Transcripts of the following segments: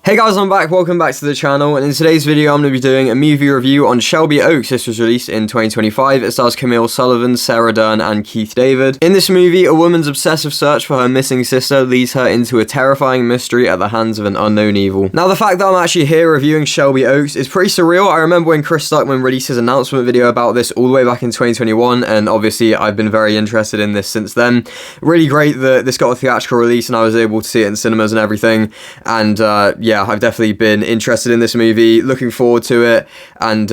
Hey guys, I'm back, welcome back to the channel, and in today's video I'm going to be doing a movie review on Shelby Oaks. This was released in 2025. It stars Camille Sullivan, Sarah Dern, and Keith David. In this movie, a woman's obsessive search for her missing sister leads her into a terrifying mystery at the hands of an unknown evil. Now, the fact that I'm actually here reviewing Shelby Oaks is pretty surreal. I remember when Chris Stuckmann released his announcement video about this all the way back in 2021, and obviously I've been very interested in this since then. Really great that this got a theatrical release and I was able to see it in cinemas and everything, and yeah, I've definitely been interested in this movie, looking forward to it, and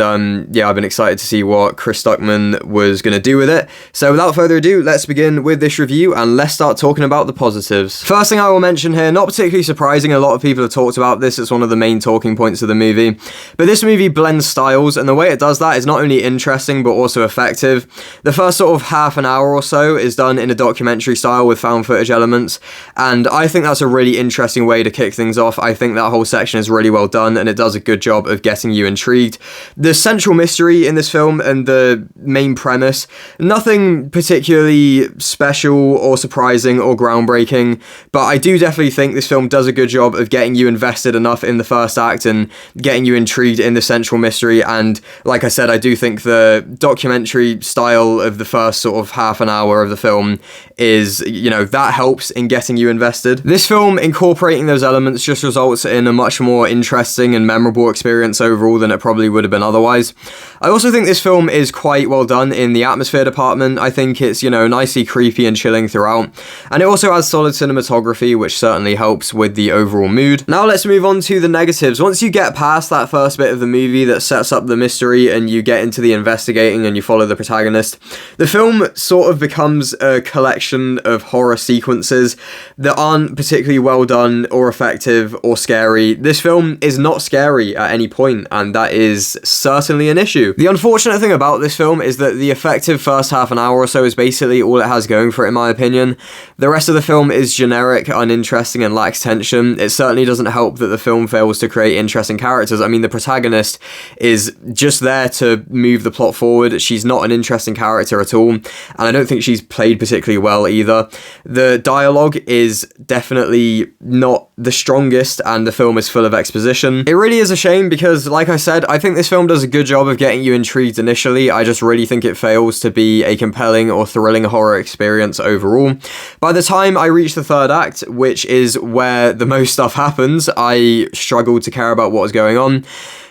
yeah, I've been excited to see what Chris Stuckmann was going to do with it. So without further ado, let's begin with this review and let's start talking about the positives. First thing I will mention here, not particularly surprising, a lot of people have talked about this, it's one of the main talking points of the movie, but this movie blends styles, and the way it does that is not only interesting but also effective. The first sort of half an hour or so is done in a documentary style with found footage elements, and I think that's a really interesting way to kick things off. I think that whole section is really well done and it does a good job of getting you intrigued. The central mystery in this film and the main premise, nothing particularly special or surprising or groundbreaking, but I do definitely think this film does a good job of getting you invested enough in the first act and getting you intrigued in the central mystery. And like I said, I do think the documentary style of the first sort of half an hour of the film is, you know, that helps in getting you invested. This film incorporating those elements just results in a much more interesting and memorable experience overall than it probably would have been otherwise. I also think this film is quite well done in the atmosphere department. I think it's, you know, nicely creepy and chilling throughout, and it also has solid cinematography, which certainly helps with the overall mood. Now let's move on to the negatives. Once you get past that first bit of the movie that sets up the mystery and you get into the investigating and you follow the protagonist, the film sort of becomes a collection of horror sequences that aren't particularly well done or effective or scary. This film is not scary at any point, and that is certainly an issue. The unfortunate thing about this film is that the effective first half an hour or so is basically all it has going for it, in my opinion. The rest of the film is generic, uninteresting, and lacks tension. It certainly doesn't help that the film fails to create interesting characters. I mean, the protagonist is just there to move the plot forward. She's not an interesting character at all, and I don't think she's played particularly well either. The dialogue is definitely not the strongest, and the film is full of exposition. It really is a shame because, like I said, I think this film does a good job of getting you intrigued initially. I just really think it fails to be a compelling or thrilling horror experience overall. By the time I reach the third act, which is where the most stuff happens, I struggled to care about what was going on.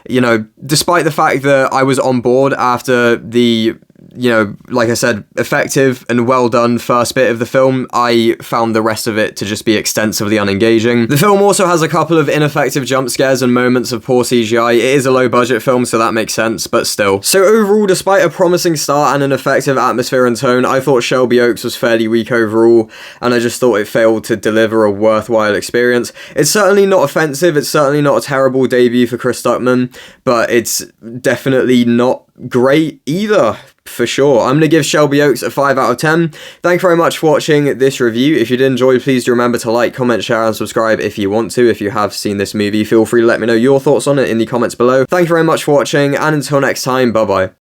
You know, despite the fact that I was on board after the, you know, like I said, effective and well done first bit of the film, I found the rest of it to just be extensively unengaging. The film also has a couple of ineffective jump scares and moments of poor CGI. It is a low budget film, so that makes sense, but still. So overall, despite a promising start and an effective atmosphere and tone, I thought Shelby Oaks was fairly weak overall, and I just thought it failed to deliver a worthwhile experience. It's certainly not offensive, it's certainly not a terrible debut for Chris Stuckmann, but it's definitely not great either, for sure. I'm going to give Shelby Oaks a 5 out of 10. Thank you very much for watching this review. If you did enjoy, please do remember to like, comment, share, and subscribe if you want to. If you have seen this movie, feel free to let me know your thoughts on it in the comments below. Thank you very much for watching, and until next time, bye-bye.